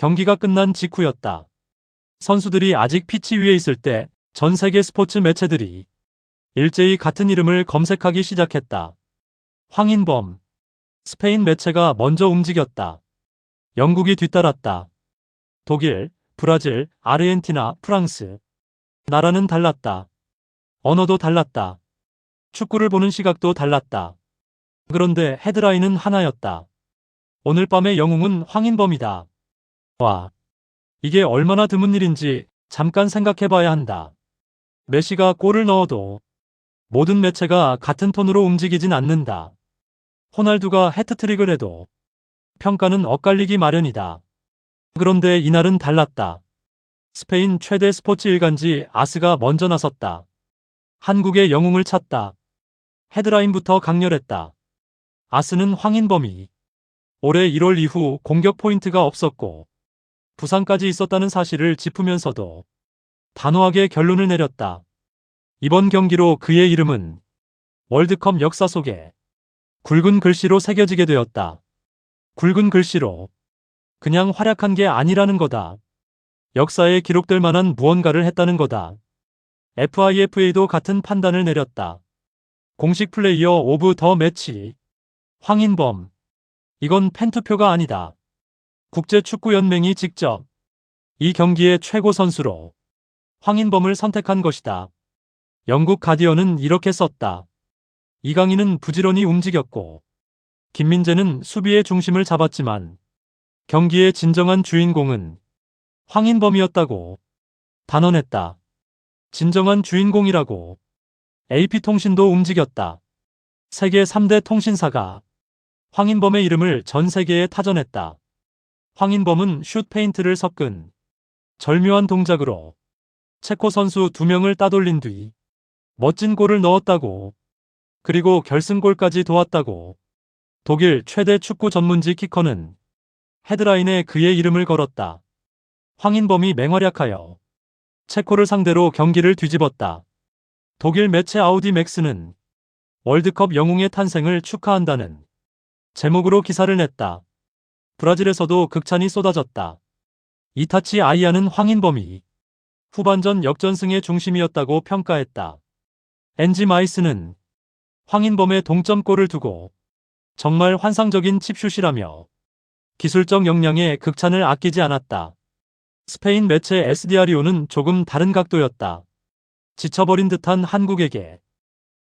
경기가 끝난 직후였다. 선수들이 아직 피치 위에 있을 때 전 세계 스포츠 매체들이 일제히 같은 이름을 검색하기 시작했다. 황인범. 스페인 매체가 먼저 움직였다. 영국이 뒤따랐다. 독일, 브라질, 아르헨티나, 프랑스. 나라는 달랐다. 언어도 달랐다. 축구를 보는 시각도 달랐다. 그런데 헤드라인은 하나였다. 오늘 밤의 영웅은 황인범이다. 와, 이게 얼마나 드문 일인지 잠깐 생각해봐야 한다. 메시가 골을 넣어도 모든 매체가 같은 톤으로 움직이진 않는다. 호날두가 해트트릭을 해도 평가는 엇갈리기 마련이다. 그런데 이날은 달랐다. 스페인 최대 스포츠 일간지 아스가 먼저 나섰다. 한국의 영웅을 찾다. 헤드라인부터 강렬했다. 아스는 황인범이 올해 1월 이후 공격 포인트가 없었고 부상까지 있었다는 사실을 짚으면서도 단호하게 결론을 내렸다. 이번 경기로 그의 이름은 월드컵 역사 속에 굵은 글씨로 새겨지게 되었다. 굵은 글씨로 그냥 활약한 게 아니라는 거다. 역사에 기록될 만한 무언가를 했다는 거다. FIFA도 같은 판단을 내렸다. 공식 플레이어 오브 더 매치 황인범. 이건 팬투표가 아니다. 국제축구연맹이 직접 이 경기의 최고 선수로 황인범을 선택한 것이다. 영국 가디언은 이렇게 썼다. 이강인은 부지런히 움직였고 김민재는 수비의 중심을 잡았지만 경기의 진정한 주인공은 황인범이었다고 단언했다. 진정한 주인공이라고 AP통신도 움직였다. 세계 3대 통신사가 황인범의 이름을 전 세계에 타전했다. 황인범은 슛 페인트를 섞은 절묘한 동작으로 체코 선수 2명을 따돌린 뒤 멋진 골을 넣었다고. 그리고 결승골까지 도왔다고. 독일 최대 축구 전문지 키커는 헤드라인에 그의 이름을 걸었다. 황인범이 맹활약하여 체코를 상대로 경기를 뒤집었다. 독일 매체 아우디 맥스는 월드컵 영웅의 탄생을 축하한다는 제목으로 기사를 냈다. 브라질에서도 극찬이 쏟아졌다. 이타치 아이아는 황인범이 후반전 역전승의 중심이었다고 평가했다. 엔지 마이스는 황인범의 동점골을 두고 정말 환상적인 칩슛이라며 기술적 역량에 극찬을 아끼지 않았다. 스페인 매체 에스디아리오는 조금 다른 각도였다. 지쳐버린 듯한 한국에게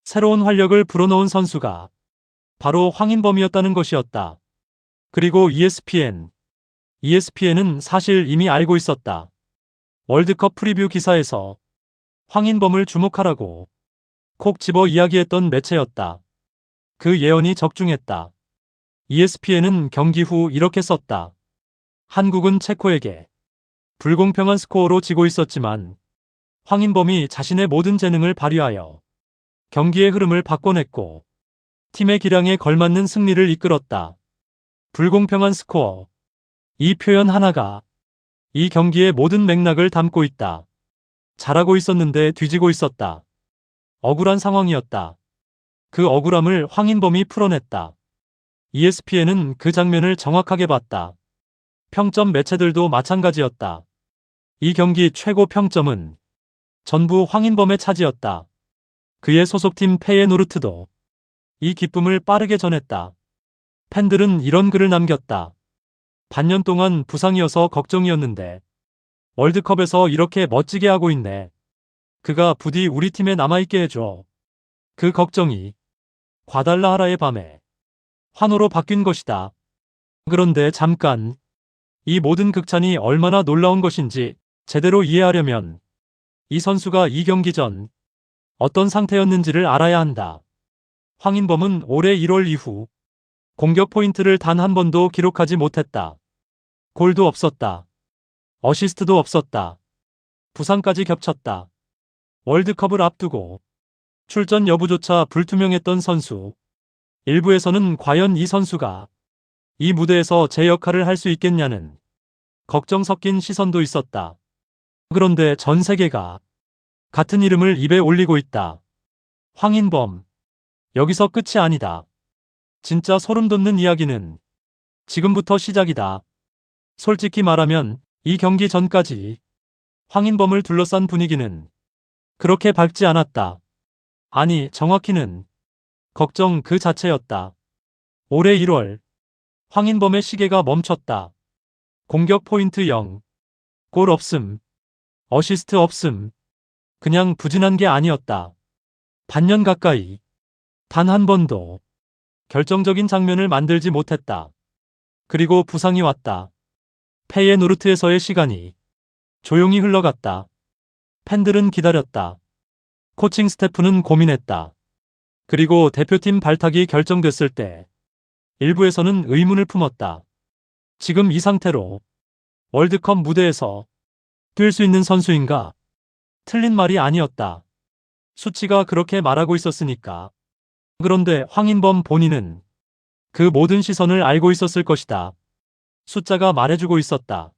새로운 활력을 불어넣은 선수가 바로 황인범이었다는 것이었다. 그리고 ESPN은 사실 이미 알고 있었다. 월드컵 프리뷰 기사에서 황인범을 주목하라고 콕 집어 이야기했던 매체였다. 그 예언이 적중했다. ESPN은 경기 후 이렇게 썼다. 한국은 체코에게 불공평한 스코어로 지고 있었지만 황인범이 자신의 모든 재능을 발휘하여 경기의 흐름을 바꿔냈고 팀의 기량에 걸맞는 승리를 이끌었다. 불공평한 스코어. 이 표현 하나가 이 경기의 모든 맥락을 담고 있다. 잘하고 있었는데 뒤지고 있었다. 억울한 상황이었다. 그 억울함을 황인범이 풀어냈다. ESPN은 그 장면을 정확하게 봤다. 평점 매체들도 마찬가지였다. 이 경기 최고 평점은 전부 황인범의 차지였다. 그의 소속팀 페예노르트도 이 기쁨을 빠르게 전했다. 팬들은 이런 글을 남겼다. 반년 동안 부상이어서 걱정이었는데 월드컵에서 이렇게 멋지게 하고 있네. 그가 부디 우리 팀에 남아있게 해줘. 그 걱정이 과달라하라의 밤에 환호로 바뀐 것이다. 그런데 잠깐, 이 모든 극찬이 얼마나 놀라운 것인지 제대로 이해하려면 이 선수가 이 경기 전 어떤 상태였는지를 알아야 한다. 황인범은 올해 1월 이후 공격 포인트를 단 한 번도 기록하지 못했다. 골도 없었다. 어시스트도 없었다. 부상까지 겹쳤다. 월드컵을 앞두고 출전 여부조차 불투명했던 선수. 일부에서는 과연 이 선수가 이 무대에서 제 역할을 할 수 있겠냐는 걱정 섞인 시선도 있었다. 그런데 전 세계가 같은 이름을 입에 올리고 있다. 황인범. 여기서 끝이 아니다. 진짜 소름 돋는 이야기는 지금부터 시작이다. 솔직히 말하면 이 경기 전까지 황인범을 둘러싼 분위기는 그렇게 밝지 않았다. 아니, 정확히는 걱정 그 자체였다. 올해 1월, 황인범의 시계가 멈췄다. 공격 포인트 0, 골 없음, 어시스트 없음. 그냥 부진한 게 아니었다. 반년 가까이 단 한 번도 결정적인 장면을 만들지 못했다. 그리고 부상이 왔다. 페이에노르트에서의 시간이 조용히 흘러갔다. 팬들은 기다렸다. 코칭 스태프는 고민했다. 그리고 대표팀 발탁이 결정됐을 때 일부에서는 의문을 품었다. 지금 이 상태로 월드컵 무대에서 뛸 수 있는 선수인가? 틀린 말이 아니었다. 수치가 그렇게 말하고 있었으니까. 그런데 황인범 본인은 그 모든 시선을 알고 있었을 것이다. 숫자가 말해주고 있었다.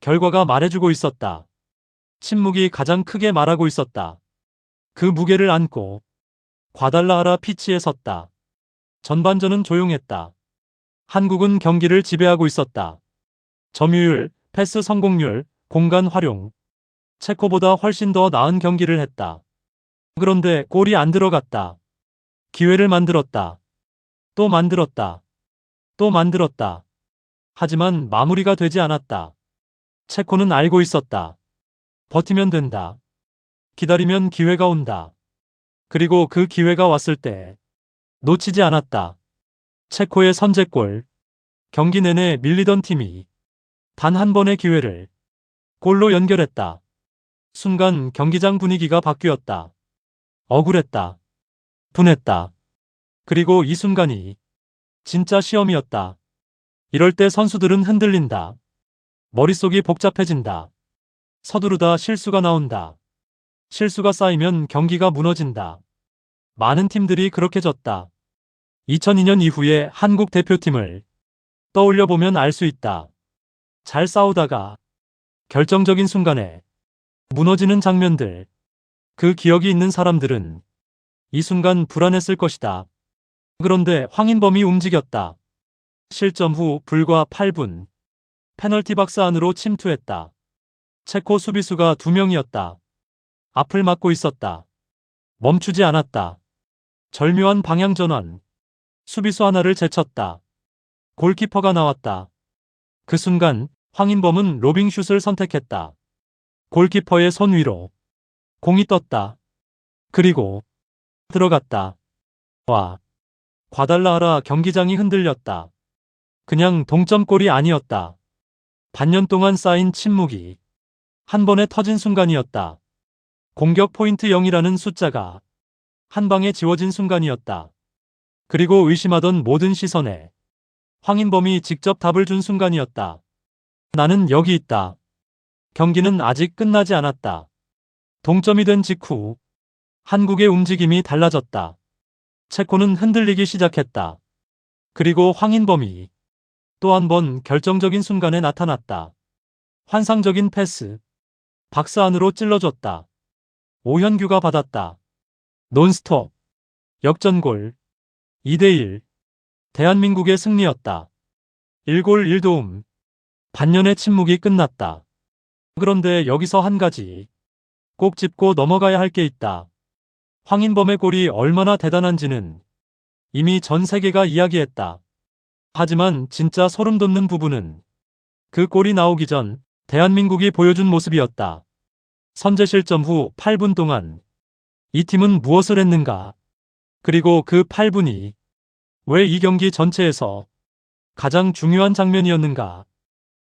결과가 말해주고 있었다. 침묵이 가장 크게 말하고 있었다. 그 무게를 안고 과달라하라 피치에 섰다. 전반전은 조용했다. 한국은 경기를 지배하고 있었다. 점유율, 패스 성공률, 공간 활용. 체코보다 훨씬 더 나은 경기를 했다. 그런데 골이 안 들어갔다. 기회를 만들었다. 또 만들었다. 또 만들었다. 하지만 마무리가 되지 않았다. 체코는 알고 있었다. 버티면 된다. 기다리면 기회가 온다. 그리고 그 기회가 왔을 때 놓치지 않았다. 체코의 선제골. 경기 내내 밀리던 팀이 단 한 번의 기회를 골로 연결했다. 순간 경기장 분위기가 바뀌었다. 억울했다. 분했다. 그리고 이 순간이 진짜 시험이었다. 이럴 때 선수들은 흔들린다. 머릿속이 복잡해진다. 서두르다 실수가 나온다. 실수가 쌓이면 경기가 무너진다. 많은 팀들이 그렇게 졌다. 2002년 이후에 한국 대표팀을 떠올려 보면 알 수 있다. 잘 싸우다가 결정적인 순간에 무너지는 장면들. 그 기억이 있는 사람들은 이 순간 불안했을 것이다. 그런데 황인범이 움직였다. 실점 후 불과 8분. 페널티 박스 안으로 침투했다. 체코 수비수가 2명이었다. 앞을 막고 있었다. 멈추지 않았다. 절묘한 방향 전환. 수비수 하나를 제쳤다. 골키퍼가 나왔다. 그 순간 황인범은 로빙슛을 선택했다. 골키퍼의 손 위로 공이 떴다. 그리고 들어갔다. 와. 과달라하라 경기장이 흔들렸다. 그냥 동점골이 아니었다. 반년 동안 쌓인 침묵이 한 번에 터진 순간이었다. 공격 포인트 0이라는 숫자가 한 방에 지워진 순간이었다. 그리고 의심하던 모든 시선에 황인범이 직접 답을 준 순간이었다. 나는 여기 있다. 경기는 아직 끝나지 않았다. 동점이 된 직후 한국의 움직임이 달라졌다. 체코는 흔들리기 시작했다. 그리고 황인범이 또 한 번 결정적인 순간에 나타났다. 환상적인 패스. 박스 안으로 찔러줬다. 오현규가 받았다. 논스톱. 역전골. 2대1. 대한민국의 승리였다. 1골 1도움. 반년의 침묵이 끝났다. 그런데 여기서 한 가지 꼭 짚고 넘어가야 할 게 있다. 황인범의 골이 얼마나 대단한지는 이미 전 세계가 이야기했다. 하지만 진짜 소름 돋는 부분은 그 골이 나오기 전 대한민국이 보여준 모습이었다. 선제 실점 후 8분 동안 이 팀은 무엇을 했는가? 그리고 그 8분이 왜 이 경기 전체에서 가장 중요한 장면이었는가?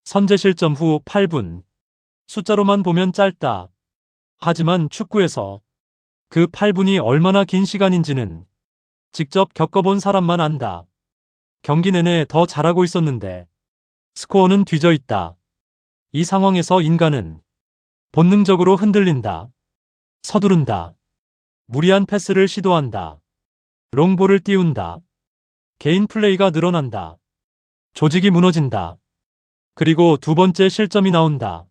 선제 실점 후 8분. 숫자로만 보면 짧다. 하지만 축구에서 그 8분이 얼마나 긴 시간인지는 직접 겪어본 사람만 안다. 경기 내내 더 잘하고 있었는데 스코어는 뒤져 있다. 이 상황에서 인간은 본능적으로 흔들린다. 서두른다. 무리한 패스를 시도한다. 롱볼을 띄운다. 개인 플레이가 늘어난다. 조직이 무너진다. 그리고 두 번째 실점이 나온다.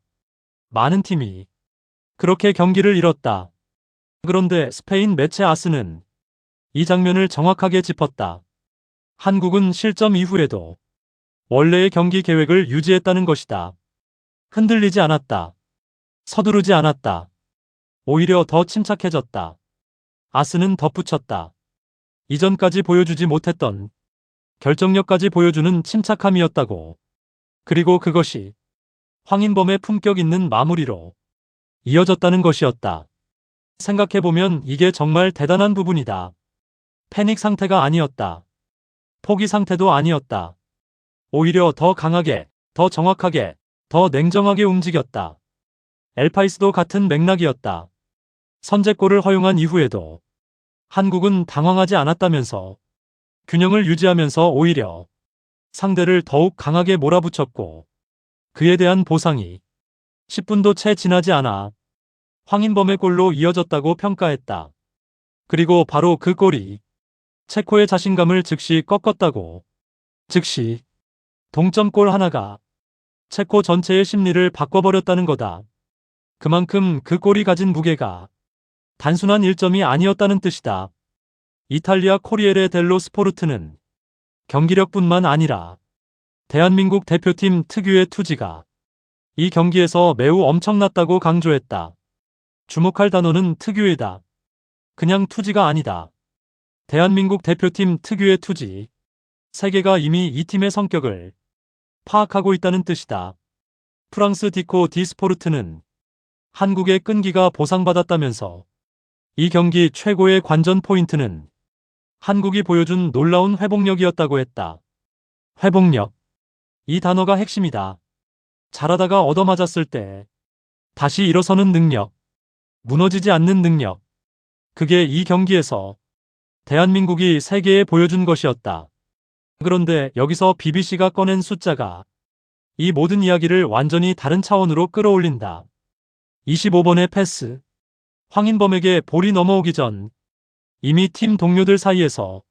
많은 팀이 그렇게 경기를 잃었다. 그런데 스페인 매체 아스는 이 장면을 정확하게 짚었다. 한국은 실점 이후에도 원래의 경기 계획을 유지했다는 것이다. 흔들리지 않았다. 서두르지 않았다. 오히려 더 침착해졌다. 아스는 덧붙였다. 이전까지 보여주지 못했던 결정력까지 보여주는 침착함이었다고. 그리고 그것이 황인범의 품격 있는 마무리로 이어졌다는 것이었다. 생각해보면 이게 정말 대단한 부분이다. 패닉 상태가 아니었다. 포기 상태도 아니었다. 오히려 더 강하게, 더 정확하게, 더 냉정하게 움직였다. 엘파이스도 같은 맥락이었다. 선제골을 허용한 이후에도 한국은 당황하지 않았다면서 균형을 유지하면서 오히려 상대를 더욱 강하게 몰아붙였고 그에 대한 보상이 10분도 채 지나지 않아 황인범의 골로 이어졌다고 평가했다. 그리고 바로 그 골이 체코의 자신감을 즉시 꺾었다고. 즉시 동점골 하나가 체코 전체의 심리를 바꿔버렸다는 거다. 그만큼 그 골이 가진 무게가 단순한 1점이 아니었다는 뜻이다. 이탈리아 코리에레 델로 스포르트는 경기력뿐만 아니라 대한민국 대표팀 특유의 투지가 이 경기에서 매우 엄청났다고 강조했다. 주목할 단어는 특유이다. 그냥 투지가 아니다. 대한민국 대표팀 특유의 투지. 세계가 이미 이 팀의 성격을 파악하고 있다는 뜻이다. 프랑스 디코 디스포르트는 한국의 끈기가 보상받았다면서 이 경기 최고의 관전 포인트는 한국이 보여준 놀라운 회복력이었다고 했다. 회복력. 이 단어가 핵심이다. 잘하다가 얻어맞았을 때 다시 일어서는 능력. 무너지지 않는 능력. 그게 이 경기에서 대한민국이 세계에 보여준 것이었다. 그런데 여기서 BBC가 꺼낸 숫자가 이 모든 이야기를 완전히 다른 차원으로 끌어올린다. 25번의 패스. 황인범에게 볼이 넘어오기 전 이미 팀 동료들 사이에서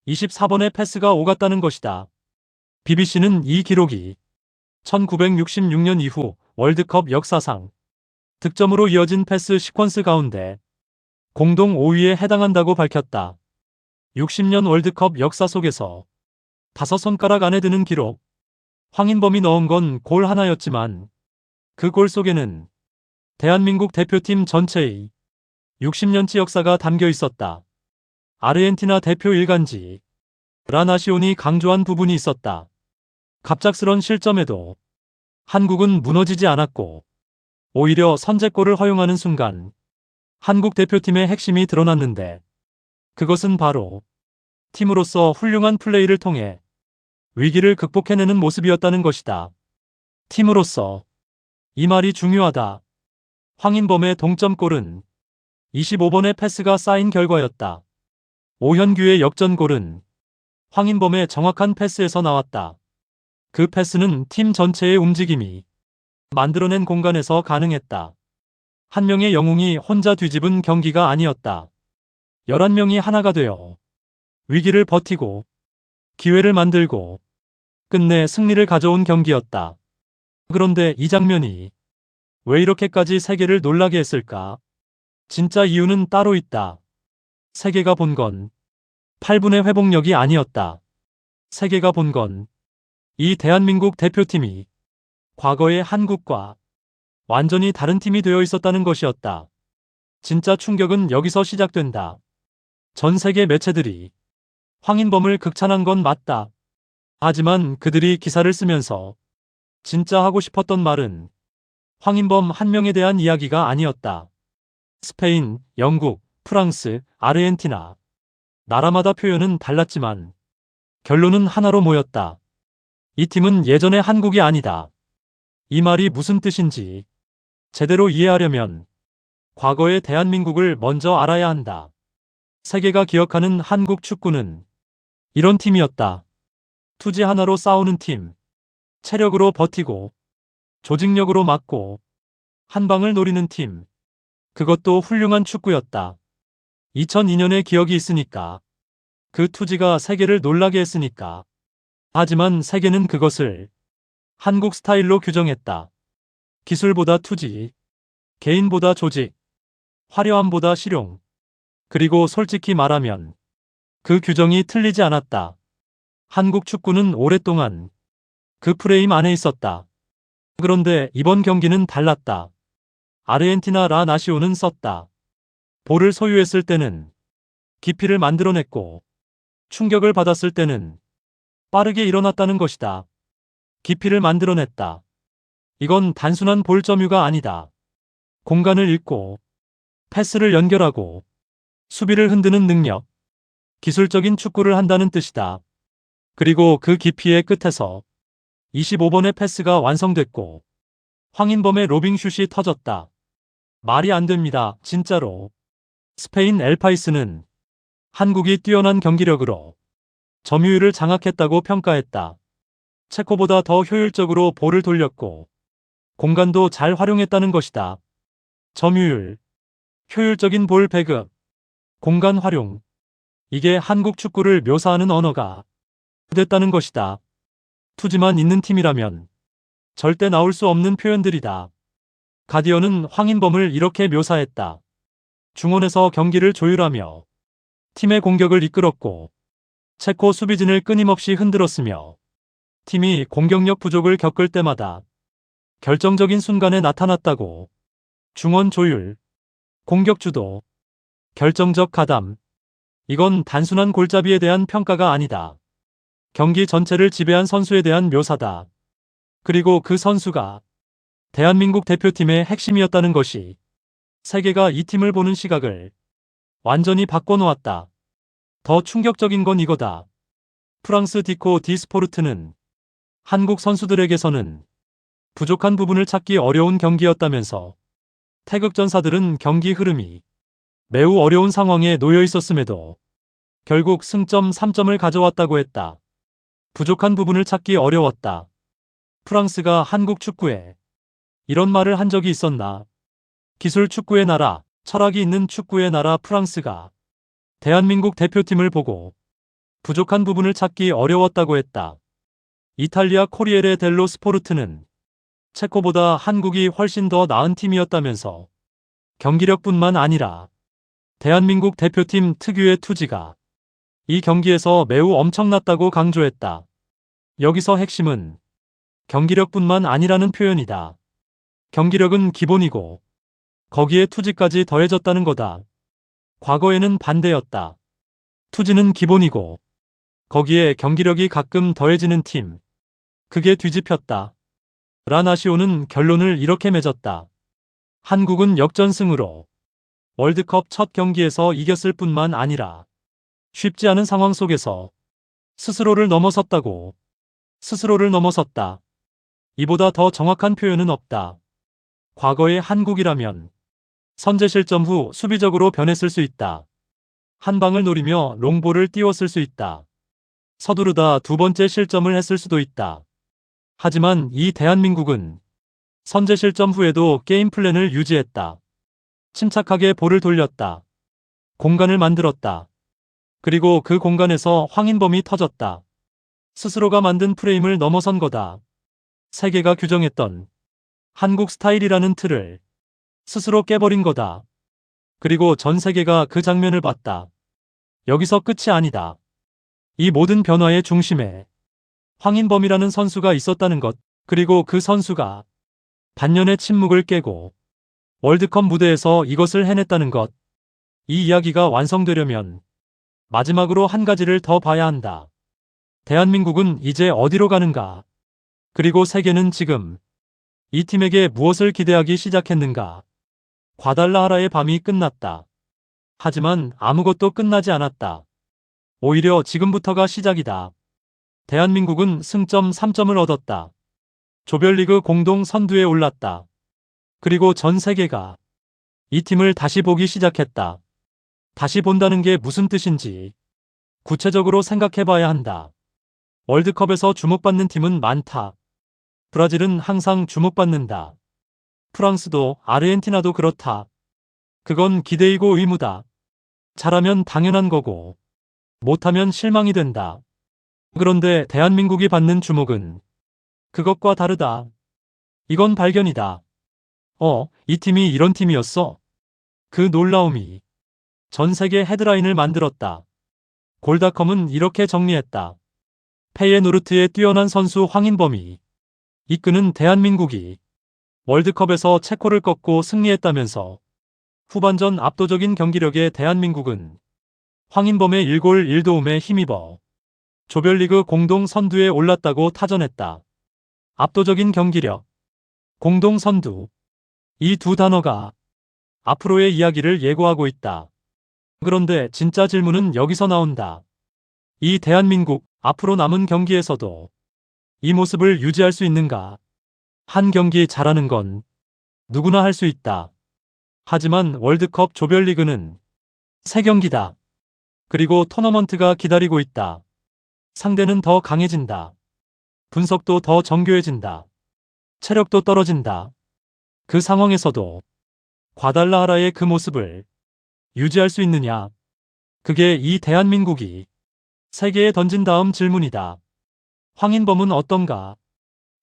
24번의 패스가 오갔다는 것이다. BBC는 이 기록이 1966년 이후 월드컵 역사상 득점으로 이어진 패스 시퀀스 가운데 공동 5위에 해당한다고 밝혔다. 60년 월드컵 역사 속에서 5손가락 안에 드는 기록. 황인범이 넣은 건 골 하나였지만 그 골 속에는 대한민국 대표팀 전체의 60년치 역사가 담겨 있었다. 아르헨티나 대표 일간지 라나시온이 강조한 부분이 있었다. 갑작스런 실점에도 한국은 무너지지 않았고 오히려 선제골을 허용하는 순간 한국 대표팀의 핵심이 드러났는데 그것은 바로 팀으로서 훌륭한 플레이를 통해 위기를 극복해내는 모습이었다는 것이다. 팀으로서. 이 말이 중요하다. 황인범의 동점골은 25번의 패스가 쌓인 결과였다. 오현규의 역전골은 황인범의 정확한 패스에서 나왔다. 그 패스는 팀 전체의 움직임이 만들어낸 공간에서 가능했다. 한 명의 영웅이 혼자 뒤집은 경기가 아니었다. 11명이 하나가 되어 위기를 버티고 기회를 만들고 끝내 승리를 가져온 경기였다. 그런데 이 장면이 왜 이렇게까지 세계를 놀라게 했을까? 진짜 이유는 따로 있다. 세계가 본 건 8분의 회복력이 아니었다. 세계가 본 건 이 대한민국 대표팀이 과거의 한국과 완전히 다른 팀이 되어 있었다는 것이었다. 진짜 충격은 여기서 시작된다. 전 세계 매체들이 황인범을 극찬한 건 맞다. 하지만 그들이 기사를 쓰면서 진짜 하고 싶었던 말은 황인범 한 명에 대한 이야기가 아니었다. 스페인, 영국, 프랑스, 아르헨티나. 나라마다 표현은 달랐지만 결론은 하나로 모였다. 이 팀은 예전의 한국이 아니다. 이 말이 무슨 뜻인지 제대로 이해하려면 과거의 대한민국을 먼저 알아야 한다. 세계가 기억하는 한국 축구는 이런 팀이었다. 투지 하나로 싸우는 팀. 체력으로 버티고 조직력으로 막고 한 방을 노리는 팀. 그것도 훌륭한 축구였다. 2002년의 기억이 있으니까. 그 투지가 세계를 놀라게 했으니까. 하지만 세계는 그것을 한국 스타일로 규정했다. 기술보다 투지, 개인보다 조직, 화려함보다 실용. 그리고 솔직히 말하면 그 규정이 틀리지 않았다. 한국 축구는 오랫동안 그 프레임 안에 있었다. 그런데 이번 경기는 달랐다. 아르헨티나 라 나시오는 썼다. 볼을 소유했을 때는 깊이를 만들어냈고 충격을 받았을 때는 빠르게 일어났다는 것이다. 깊이를 만들어냈다. 이건 단순한 볼 점유가 아니다. 공간을 읽고 패스를 연결하고 수비를 흔드는 능력, 기술적인 축구를 한다는 뜻이다. 그리고 그 깊이의 끝에서 25번의 패스가 완성됐고 황인범의 로빙슛이 터졌다. 말이 안 됩니다. 진짜로. 스페인 엘파이스는 한국이 뛰어난 경기력으로 점유율을 장악했다고 평가했다. 체코보다 더 효율적으로 볼을 돌렸고 공간도 잘 활용했다는 것이다. 점유율, 효율적인 볼 배급, 공간 활용. 이게 한국 축구를 묘사하는 언어가 됐다는 것이다. 투지만 있는 팀이라면 절대 나올 수 없는 표현들이다. 가디언은 황인범을 이렇게 묘사했다. 중원에서 경기를 조율하며 팀의 공격을 이끌었고 체코 수비진을 끊임없이 흔들었으며 팀이 공격력 부족을 겪을 때마다 결정적인 순간에 나타났다고. 중원 조율, 공격 주도, 결정적 가담. 이건 단순한 골잡이에 대한 평가가 아니다. 경기 전체를 지배한 선수에 대한 묘사다. 그리고 그 선수가 대한민국 대표팀의 핵심이었다는 것이 세계가 이 팀을 보는 시각을 완전히 바꿔놓았다. 더 충격적인 건 이거다. 프랑스 디코 디 스포르트는 한국 선수들에게서는 부족한 부분을 찾기 어려운 경기였다면서 태극전사들은 경기 흐름이 매우 어려운 상황에 놓여 있었음에도 결국 승점 3점을 가져왔다고 했다. 부족한 부분을 찾기 어려웠다. 프랑스가 한국 축구에 이런 말을 한 적이 있었나? 기술 축구의 나라, 철학이 있는 축구의 나라 프랑스가 대한민국 대표팀을 보고 부족한 부분을 찾기 어려웠다고 했다. 이탈리아 코리에레 델로 스포르트는 체코보다 한국이 훨씬 더 나은 팀이었다면서 경기력뿐만 아니라 대한민국 대표팀 특유의 투지가 이 경기에서 매우 엄청났다고 강조했다. 여기서 핵심은 경기력뿐만 아니라는 표현이다. 경기력은 기본이고 거기에 투지까지 더해졌다는 거다. 과거에는 반대였다. 투지는 기본이고 거기에 경기력이 가끔 더해지는 팀. 그게 뒤집혔다. 라나시오는 결론을 이렇게 맺었다. 한국은 역전승으로 월드컵 첫 경기에서 이겼을 뿐만 아니라 쉽지 않은 상황 속에서 스스로를 넘어섰다고. 스스로를 넘어섰다. 이보다 더 정확한 표현은 없다. 과거의 한국이라면 선제 실점 후 수비적으로 변했을 수 있다. 한 방을 노리며 롱볼을 띄웠을 수 있다. 서두르다 두 번째 실점을 했을 수도 있다. 하지만 이 대한민국은 선제 실점 후에도 게임 플랜을 유지했다. 침착하게 볼을 돌렸다. 공간을 만들었다. 그리고 그 공간에서 황인범이 터졌다. 스스로가 만든 프레임을 넘어선 거다. 세계가 규정했던 한국 스타일이라는 틀을 스스로 깨버린 거다. 그리고 전 세계가 그 장면을 봤다. 여기서 끝이 아니다. 이 모든 변화의 중심에 황인범이라는 선수가 있었다는 것, 그리고 그 선수가 반년의 침묵을 깨고 월드컵 무대에서 이것을 해냈다는 것. 이 이야기가 완성되려면 마지막으로 한 가지를 더 봐야 한다. 대한민국은 이제 어디로 가는가? 그리고 세계는 지금 이 팀에게 무엇을 기대하기 시작했는가? 과달라하라의 밤이 끝났다. 하지만 아무것도 끝나지 않았다. 오히려 지금부터가 시작이다. 대한민국은 승점 3점을 얻었다. 조별리그 공동 선두에 올랐다. 그리고 전 세계가 이 팀을 다시 보기 시작했다. 다시 본다는 게 무슨 뜻인지 구체적으로 생각해 봐야 한다. 월드컵에서 주목받는 팀은 많다. 브라질은 항상 주목받는다. 프랑스도 아르헨티나도 그렇다. 그건 기대이고 의무다. 잘하면 당연한 거고 못하면 실망이 된다. 그런데 대한민국이 받는 주목은 그것과 다르다. 이건 발견이다. 이 팀이 이런 팀이었어? 그 놀라움이 전 세계 헤드라인을 만들었다. 골닷컴은 이렇게 정리했다. 페예노르트의 뛰어난 선수 황인범이 이끄는 대한민국이 월드컵에서 체코를 꺾고 승리했다면서 후반전 압도적인 경기력의 대한민국은 황인범의 1골 1도움에 힘입어 조별리그 공동 선두에 올랐다고 타전했다. 압도적인 경기력, 공동 선두, 이 두 단어가 앞으로의 이야기를 예고하고 있다. 그런데 진짜 질문은 여기서 나온다. 이 대한민국 앞으로 남은 경기에서도 이 모습을 유지할 수 있는가? 한 경기 잘하는 건 누구나 할 수 있다. 하지만 월드컵 조별리그는 3경기다. 그리고 토너먼트가 기다리고 있다. 상대는 더 강해진다. 분석도 더 정교해진다. 체력도 떨어진다. 그 상황에서도 과달라하라의 그 모습을 유지할 수 있느냐? 그게 이 대한민국이 세계에 던진 다음 질문이다. 황인범은 어떤가?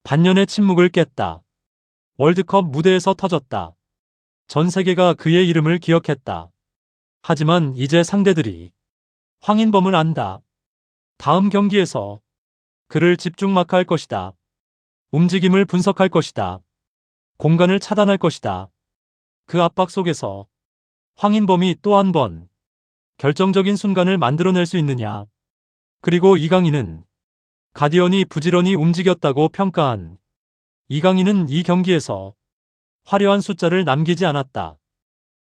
반년의 침묵을 깼다. 월드컵 무대에서 터졌다. 전 세계가 그의 이름을 기억했다. 하지만 이제 상대들이 황인범을 안다. 다음 경기에서 그를 집중마크할 것이다. 움직임을 분석할 것이다. 공간을 차단할 것이다. 그 압박 속에서 황인범이 또 한 번 결정적인 순간을 만들어낼 수 있느냐. 그리고 이강인은 가디언이 부지런히 움직였다고 평가한 이강인은 이 경기에서 화려한 숫자를 남기지 않았다.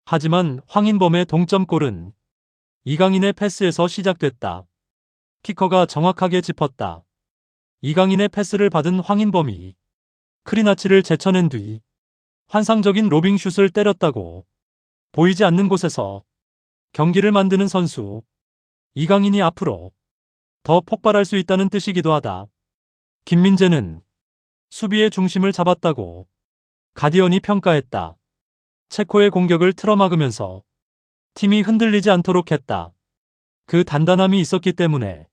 하지만 황인범의 동점골은 이강인의 패스에서 시작됐다. 키커가 정확하게 짚었다. 이강인의 패스를 받은 황인범이 크리나치를 제쳐낸 뒤 환상적인 로빙슛을 때렸다고. 보이지 않는 곳에서 경기를 만드는 선수 이강인이 앞으로 더 폭발할 수 있다는 뜻이기도 하다. 김민재는 수비의 중심을 잡았다고 가디언이 평가했다. 체코의 공격을 틀어막으면서 팀이 흔들리지 않도록 했다. 그 단단함이 있었기 때문에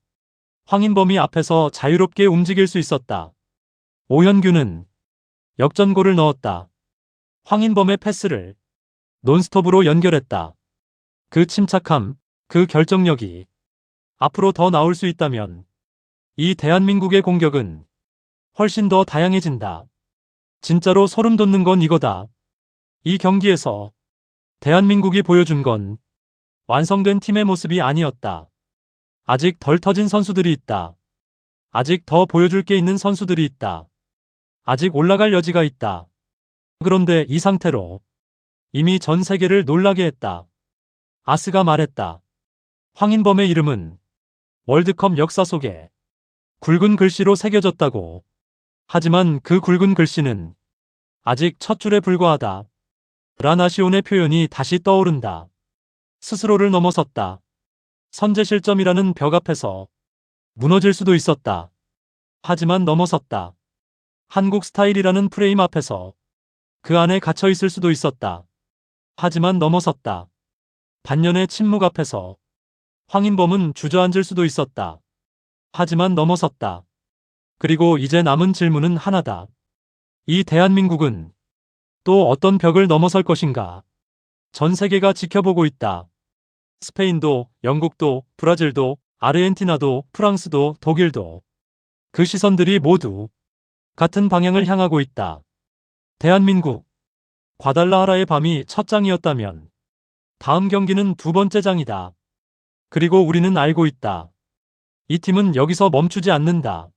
황인범이 앞에서 자유롭게 움직일 수 있었다. 오현규는 역전골을 넣었다. 황인범의 패스를 논스톱으로 연결했다. 그 침착함, 그 결정력이 앞으로 더 나올 수 있다면 이 대한민국의 공격은 훨씬 더 다양해진다. 진짜로 소름 돋는 건 이거다. 이 경기에서 대한민국이 보여준 건 완성된 팀의 모습이 아니었다. 아직 덜 터진 선수들이 있다. 아직 더 보여줄 게 있는 선수들이 있다. 아직 올라갈 여지가 있다. 그런데 이 상태로 이미 전 세계를 놀라게 했다. 아스가 말했다. 황인범의 이름은 월드컵 역사 속에 굵은 글씨로 새겨졌다고. 하지만 그 굵은 글씨는 아직 첫 줄에 불과하다. 라나시온의 표현이 다시 떠오른다. 스스로를 넘어섰다. 선제 실점이라는 벽 앞에서 무너질 수도 있었다. 하지만 넘어섰다. 한국 스타일이라는 프레임 앞에서 그 안에 갇혀 있을 수도 있었다. 하지만 넘어섰다. 반년의 침묵 앞에서 황인범은 주저앉을 수도 있었다. 하지만 넘어섰다. 그리고 이제 남은 질문은 하나다. 이 대한민국은 또 어떤 벽을 넘어설 것인가? 전 세계가 지켜보고 있다. 스페인도, 영국도, 브라질도, 아르헨티나도, 프랑스도, 독일도. 그 시선들이 모두 같은 방향을 향하고 있다. 대한민국. 과달라하라의 밤이 첫 장이었다면 다음 경기는 두 번째 장이다. 그리고 우리는 알고 있다. 이 팀은 여기서 멈추지 않는다.